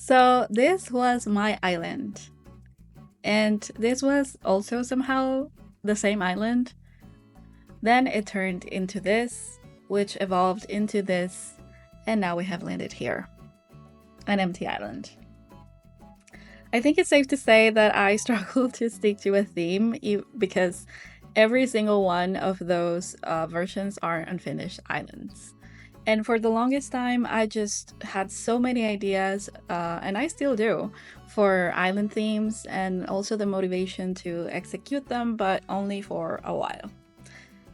So this was my island, and this was also somehow the same island. Then it turned into this, which evolved into this, and now we have landed here, an empty island. I think it's safe to say that I struggle to stick to a theme because every single one of those versions are unfinished islands. And for the longest time, I just had so many ideas, and I still do, for island themes and also the motivation to execute them, but only for a while.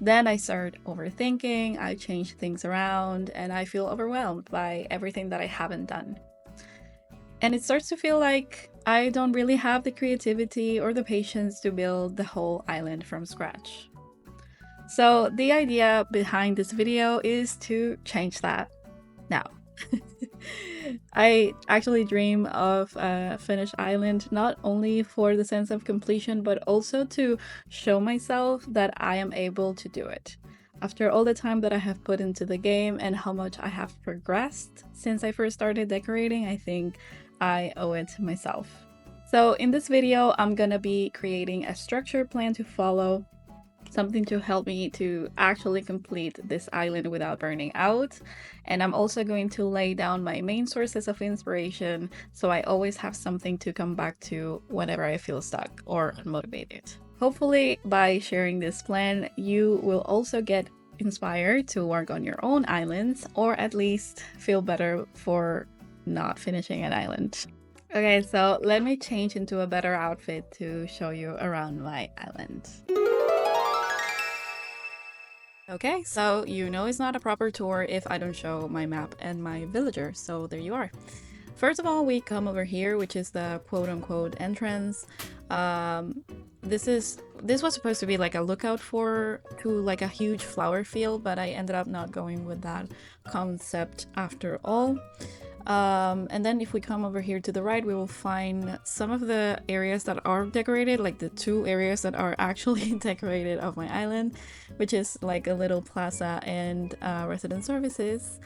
Then I start overthinking, I change things around, and I feel overwhelmed by everything that I haven't done. And it starts to feel like I don't really have the creativity or the patience to build the whole island from scratch. So the idea behind this video is to change that now. I actually dream of a finished island not only for the sense of completion, but also to show myself that I am able to do it. After all the time that I have put into the game and how much I have progressed since I first started decorating, I think I owe it to myself. So in this video, I'm gonna be creating a structured plan to follow, something to help me to actually complete this island without burning out. And I'm also going to lay down my main sources of inspiration, so I always have something to come back to whenever I feel stuck or unmotivated. Hopefully, by sharing this plan, you will also get inspired to work on your own islands, or at least feel better for not finishing an island. Okay, so let me change into a better outfit to show you around my island. Okay, so you know it's not a proper tour if I don't show my map and my villager, so there you are. First of all, we come over here, which is the quote-unquote entrance. This was supposed to be like a lookout to like a huge flower field, but I ended up not going with that concept after all. And then if we come over here to the right, we will find some of the areas that are decorated, like the 2 areas that are actually decorated of my island, which is like a little plaza and resident services.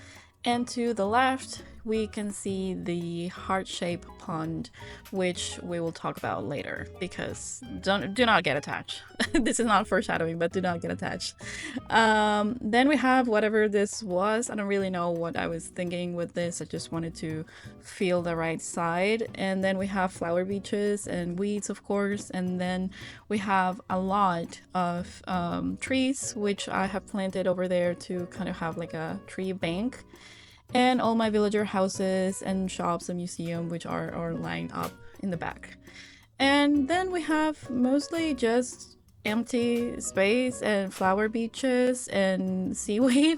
And to the left, we can see the heart-shaped pond, which we will talk about later, because do not get attached. This is not foreshadowing, but do not get attached. Then we have whatever this was. I don't really know what I was thinking with this. I just wanted to feel the right side. And then we have flower beaches and weeds, of course. And then we have a lot of trees, which I have planted over there to kind of have like a tree bank. And all my villager houses and shops and museum, which are lined up in the back. And then we have mostly just empty space and flower beaches and seaweed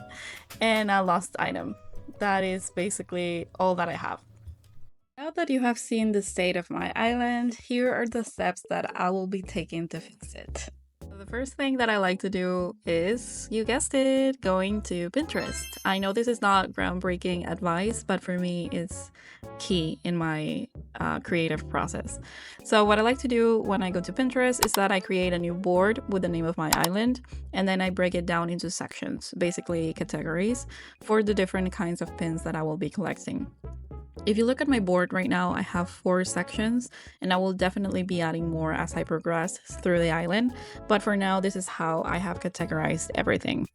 and a lost item. That is basically all that I have. Now that you have seen the state of my island, here are the steps that I will be taking to fix it. The first thing that I like to do is, you guessed it, going to Pinterest. I know this is not groundbreaking advice, but for me it's key in my creative process. So what I like to do when I go to Pinterest is that I create a new board with the name of my island, and then I break it down into sections, basically categories, for the different kinds of pins that I will be collecting. If you look at my board right now, I have 4 sections, and I will definitely be adding more as I progress through the island, but for now this is how I have categorized everything.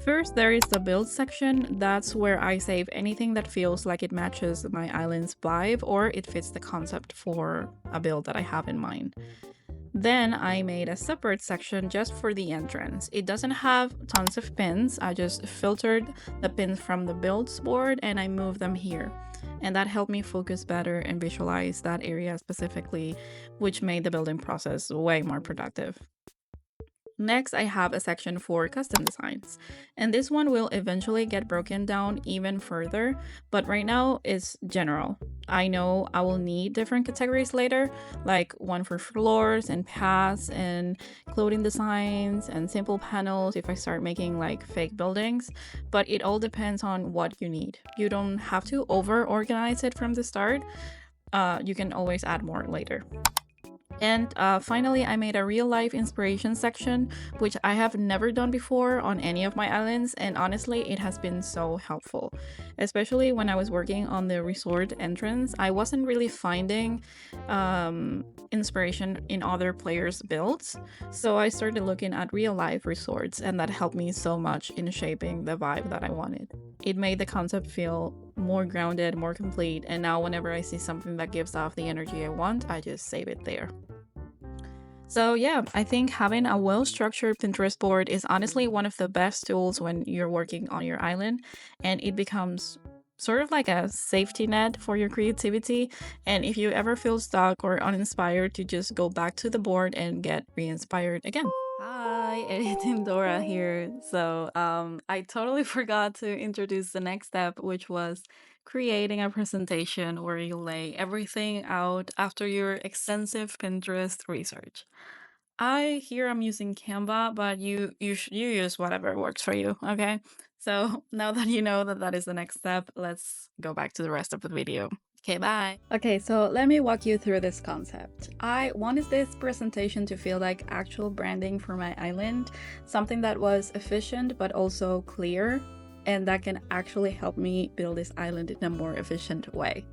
First, there is the build section. That's where I save anything that feels like it matches my island's vibe or it fits the concept for a build that I have in mind. Then I made a separate section just for the entrance. It doesn't have tons of pins. I just filtered the pins from the builds board and I moved them here. And that helped me focus better and visualize that area specifically, which made the building process way more productive. Next, I have a section for custom designs, and this one will eventually get broken down even further, but right now it's general. I know I will need different categories later, like one for floors and paths and clothing designs and simple panels if I start making like fake buildings, but it all depends on what you need. You don't have to over organize it from the start. You can always add more later. And finally, I made a real life inspiration section, which I have never done before on any of my islands, and honestly, it has been so helpful. Especially when I was working on the resort entrance, I wasn't really finding inspiration in other players' builds, so I started looking at real life resorts, and that helped me so much in shaping the vibe that I wanted. It made the concept feel more grounded, more complete, and now whenever I see something that gives off the energy I want, I just save it there. So yeah, I think having a well-structured Pinterest board is honestly one of the best tools when you're working on your island, and it becomes sort of like a safety net for your creativity. And if you ever feel stuck or uninspired, to just go back to the board and get re-inspired again. Hi, Editing Dora here. So I totally forgot to introduce the next step, which was creating a presentation where you lay everything out after your extensive Pinterest research. I'm using Canva, but you use whatever works for you, okay? So now that you know that that is the next step, let's go back to the rest of the video. Okay, bye. Okay, so let me walk you through this concept. I wanted this presentation to feel like actual branding for my island, something that was efficient but also clear, and that can actually help me build this island in a more efficient way.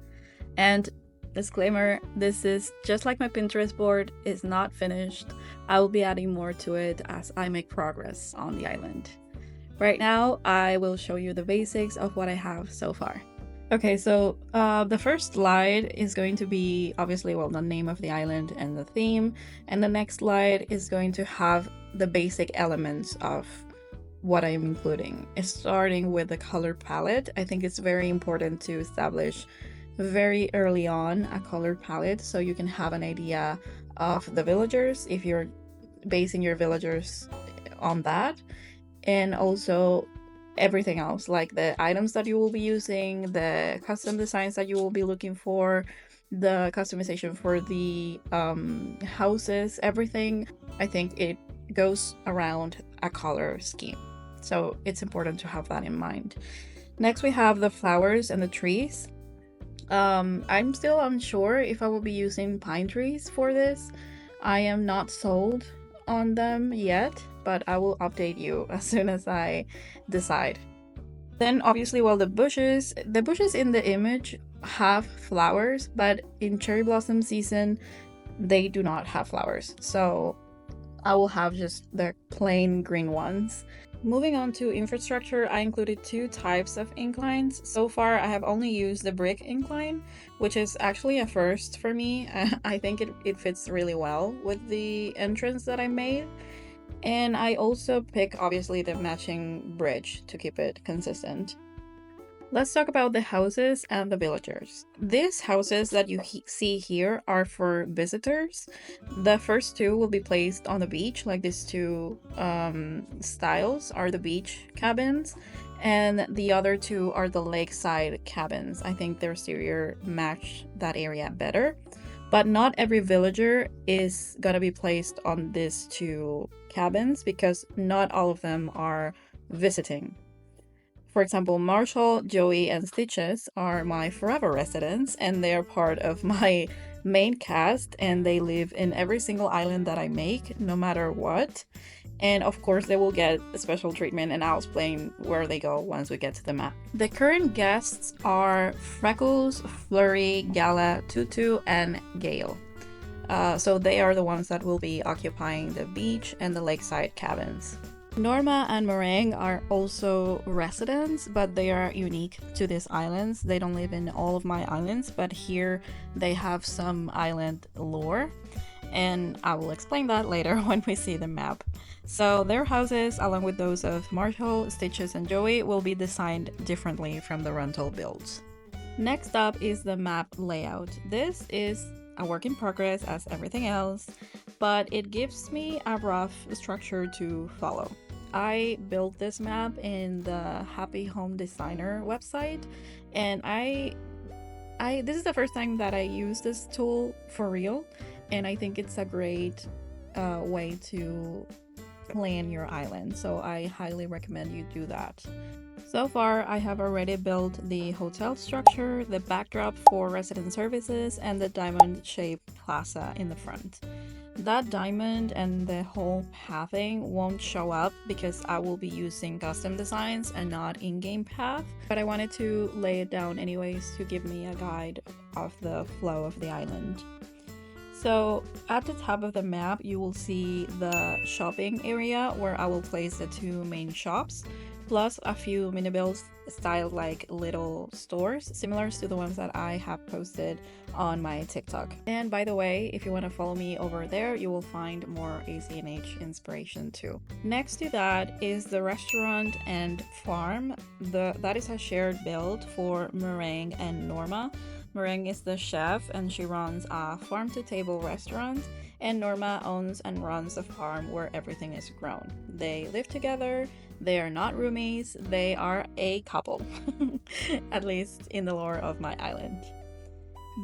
And disclaimer, this is just like my Pinterest board, is not finished. I will be adding more to it as I make progress on the island. Right now, I will show you the basics of what I have so far. Okay, so the first slide is going to be obviously, well, the name of the island and the theme, and the next slide is going to have the basic elements of what I'm including. It's starting with the color palette. I think it's very important to establish very early on a color palette so you can have an idea of the villagers if you're basing your villagers on that, and also everything else like the items that you will be using, the custom designs that you will be looking for, the customization for the houses, everything. I think it goes around a color scheme, so it's important to have that in mind. Next, we have the flowers and the trees. I'm still unsure if I will be using pine trees for this. I am not sold on them yet, but I will update you as soon as I decide. Then obviously, well, the bushes in the image have flowers, but in cherry blossom season, they do not have flowers. So I will have just the plain green ones. Moving on to infrastructure, I included two types of inclines. So far, I have only used the brick incline, which is actually a first for me. I think it fits really well with the entrance that I made. And I also pick, obviously, the matching bridge to keep it consistent. Let's talk about the houses and the villagers. These houses that you see here are for visitors. The first two will be placed on the beach, like these two styles are the beach cabins, and the other two are the lakeside cabins. I think their exterior match that area better. But not every villager is gonna be placed on these two cabins because not all of them are visiting. For example, Marshall, Joey, and Stitches are my forever residents, and they are part of my main cast, and they live in every single island that I make, no matter what. And of course, they will get a special treatment, and I'll explain where they go once we get to the map. The current guests are Freckles, Flurry, Gala, Tutu, and Gale. So they are the ones that will be occupying the beach and the lakeside cabins. Norma and Meringue are also residents, but they are unique to these islands. They don't live in all of my islands, but here they have some island lore, and I will explain that later when we see the map. So their houses, along with those of Marshall, Stitches, and Joey, will be designed differently from the rental builds. Next up is the map layout. This is a work in progress as everything else, but it gives me a rough structure to follow. I built this map in the Happy Home Designer website, and this is the first time that I use this tool for real, and I think it's a great way to plan your island, so I highly recommend you do that. So far, I have already built the hotel structure, the backdrop for resident services, and the diamond-shaped plaza in the front. That diamond and the whole pathing won't show up because I will be using custom designs and not in-game path, but I wanted to lay it down anyways to give me a guide of the flow of the island. So at the top of the map, you will see the shopping area where I will place the two main shops, plus a few mini builds styled like little stores, similar to the ones that I have posted on my TikTok. And by the way, if you want to follow me over there, you will find more ACNH inspiration too. Next to that is the restaurant and farm. That is a shared build for Meringue and Norma. Meringue is the chef and she runs a farm-to-table restaurant, and Norma owns and runs the farm where everything is grown. They live together, they are not roomies, they are a couple, at least in the lore of my island.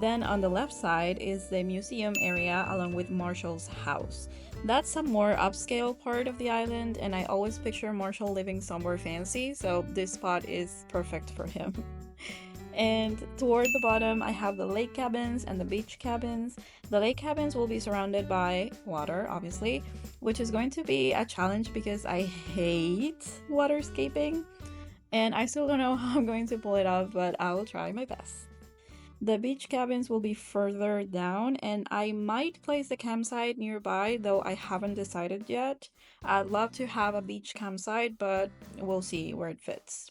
Then on the left side is the museum area along with Marshall's house. That's a more upscale part of the island, and I always picture Marshall living somewhere fancy, so this spot is perfect for him. And toward the bottom, I have the lake cabins and the beach cabins. The lake cabins will be surrounded by water, obviously, which is going to be a challenge because I hate waterscaping. And I still don't know how I'm going to pull it off, but I will try my best. The beach cabins will be further down, and I might place the campsite nearby, though I haven't decided yet. I'd love to have a beach campsite, but we'll see where it fits.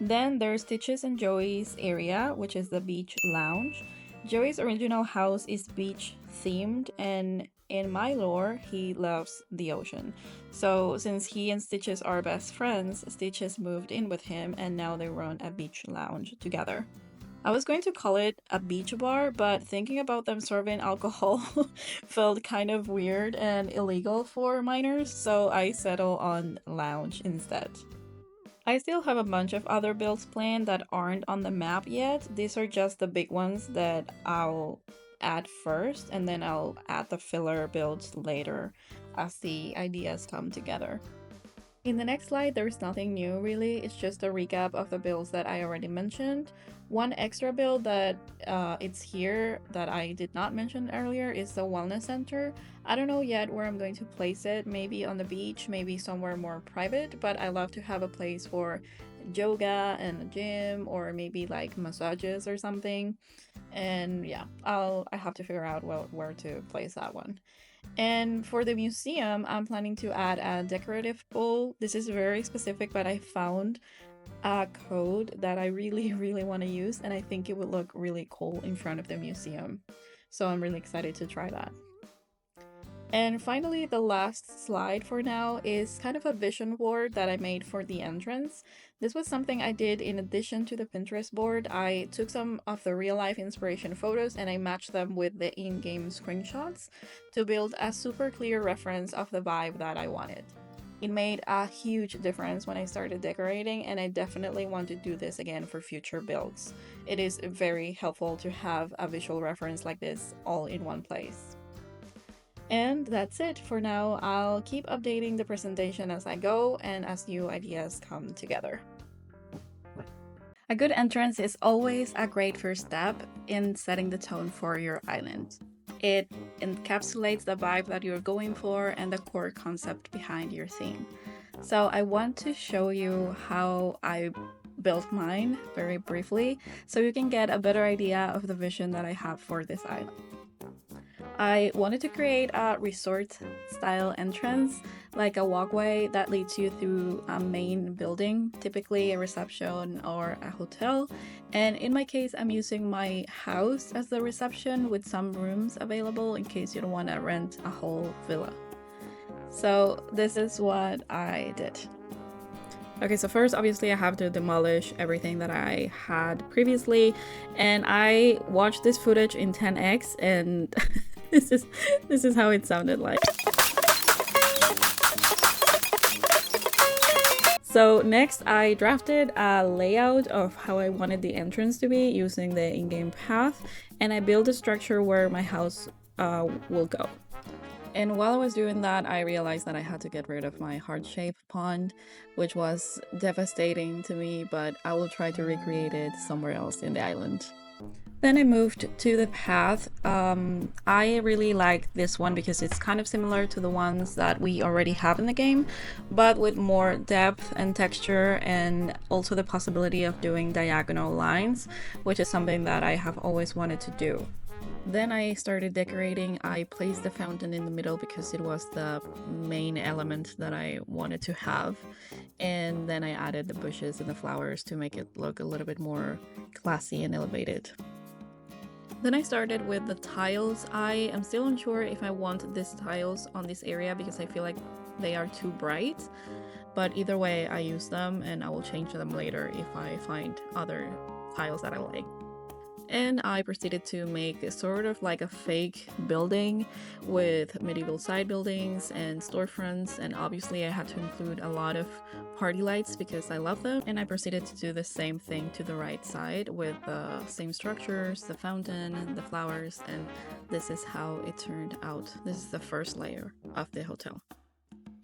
Then there's Stitches and Joey's area, which is the beach lounge. Joey's original house is beach themed, and in my lore, he loves the ocean. So since he and Stitches are best friends, Stitches moved in with him and now they run a beach lounge together. I was going to call it a beach bar, but thinking about them serving alcohol felt kind of weird and illegal for minors, so I settled on lounge instead. I still have a bunch of other builds planned that aren't on the map yet. These are just the big ones that I'll add first, and then I'll add the filler builds later as the ideas come together. In the next slide, there's nothing new really, it's just a recap of the builds that I already mentioned. One extra build that it's here that I did not mention earlier is the wellness center. I don't know yet where I'm going to place it, maybe on the beach, maybe somewhere more private, but I love to have a place for yoga and a gym, or maybe like massages or something. And yeah, I have to figure out where to place that one. And for the museum, I'm planning to add a decorative bowl. This is very specific, but I found a code that I really want to use, and I think it would look really cool in front of the museum. So I'm really excited to try that. And finally, the last slide for now is kind of a vision board that I made for the entrance. This was something I did in addition to the Pinterest board. I took some of the real-life inspiration photos and I matched them with the in-game screenshots to build a super clear reference of the vibe that I wanted. It made a huge difference when I started decorating, and I definitely want to do this again for future builds. It is very helpful to have a visual reference like this all in one place. And that's it for now. I'll keep updating the presentation as I go and as new ideas come together. A good entrance is always a great first step in setting the tone for your island. It encapsulates the vibe that you're going for and the core concept behind your theme. So I want to show you how I built mine very briefly so you can get a better idea of the vision that I have for this island. I wanted to create a resort style entrance, like a walkway that leads you through a main building, typically a reception or a hotel. And in my case, I'm using my house as the reception with some rooms available in case you don't want to rent a whole villa. So this is what I did. Okay, so first, obviously, I have to demolish everything that I had previously, and I watched this footage in 10x, and this is how it sounded like. So next, I drafted a layout of how I wanted the entrance to be using the in-game path, and I built a structure where my house will go. And while I was doing that, I realized that I had to get rid of my heart-shaped pond, which was devastating to me, but I will try to recreate it somewhere else in the island. Then I moved to the path. I really like this one because it's kind of similar to the ones that we already have in the game, but with more depth and texture, and also the possibility of doing diagonal lines, which is something that I have always wanted to do. Then I started decorating. I placed the fountain in the middle because it was the main element that I wanted to have. And then I added the bushes and the flowers to make it look a little bit more classy and elevated. Then I started with the tiles. I am still unsure if I want these tiles on this area because I feel like they are too bright. But either way, I use them and I will change them later if I find other tiles that I like. And I proceeded to make sort of like a fake building with medieval side buildings and storefronts, and obviously I had to include a lot of party lights because I love them. And I proceeded to do the same thing to the right side with the same structures, the fountain, the flowers, and this is how it turned out. This is the first layer of the hotel.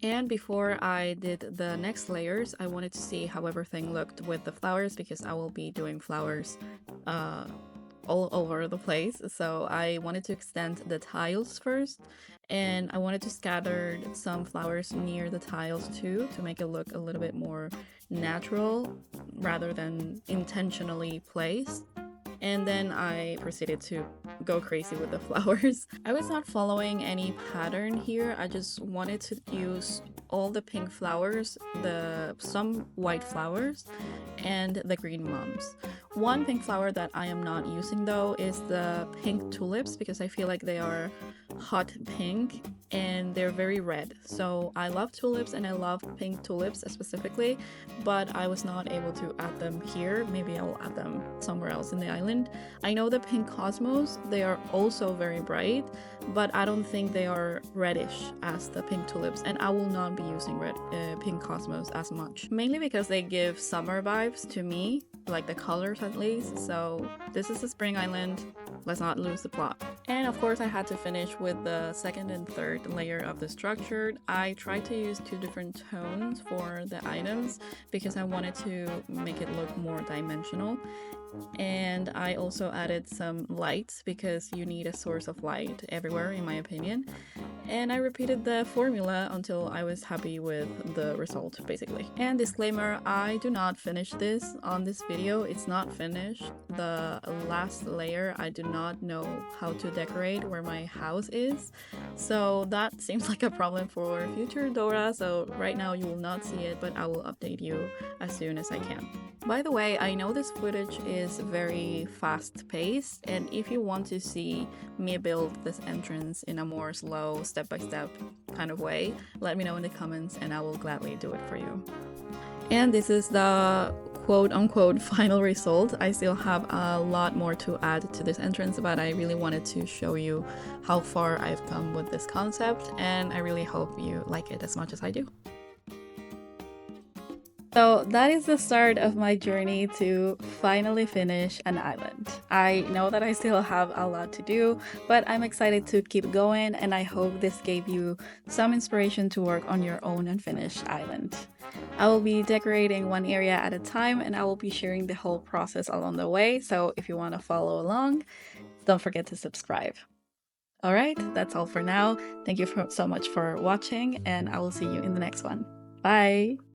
And before I did the next layers, I wanted to see how everything looked with the flowers because I will be doing flowers all over the place. So I wanted to extend the tiles first, and I wanted to scatter some flowers near the tiles too to make it look a little bit more natural rather than intentionally placed. And then I proceeded to go crazy with the flowers. I was not following any pattern here. I just wanted to use all the pink flowers, some white flowers, and the green mums. One pink flower that I am not using though is the pink tulips because I feel like they are hot pink and they're very red. So I love tulips and I love pink tulips specifically, but I was not able to add them here. Maybe I will add them somewhere else in the island. I know the pink cosmos, they are also very bright, but I don't think they are reddish as the pink tulips, and I will not be using pink cosmos as much, mainly because they give summer vibes to me, like the colors at least. So this is a spring island, let's not lose the plot. And of course I had to finish with the second and third layer of the structure. I tried to use two different tones for the items because I wanted to make it look more dimensional. And I also added some lights because you need a source of light everywhere in my opinion. And I repeated the formula until I was happy with the result basically. And disclaimer, I do not finish this on this video. It's not finished. The last layer, I do not know how to decorate where my house is. So that seems like a problem for future Dora. So right now you will not see it, but I will update you as soon as I can. By the way, I know this footage is very fast-paced, and if you want to see me build this entrance in a more slow, step-by-step kind of way, let me know in the comments and I will gladly do it for you. And this is the quote-unquote final result. I still have a lot more to add to this entrance, but I really wanted to show you how far I've come with this concept, and I really hope you like it as much as I do. So that is the start of my journey to finally finish an island. I know that I still have a lot to do, but I'm excited to keep going, and I hope this gave you some inspiration to work on your own unfinished island. I will be decorating one area at a time, and I will be sharing the whole process along the way, so if you want to follow along, don't forget to subscribe. Alright, that's all for now. Thank you so much for watching, and I will see you in the next one. Bye!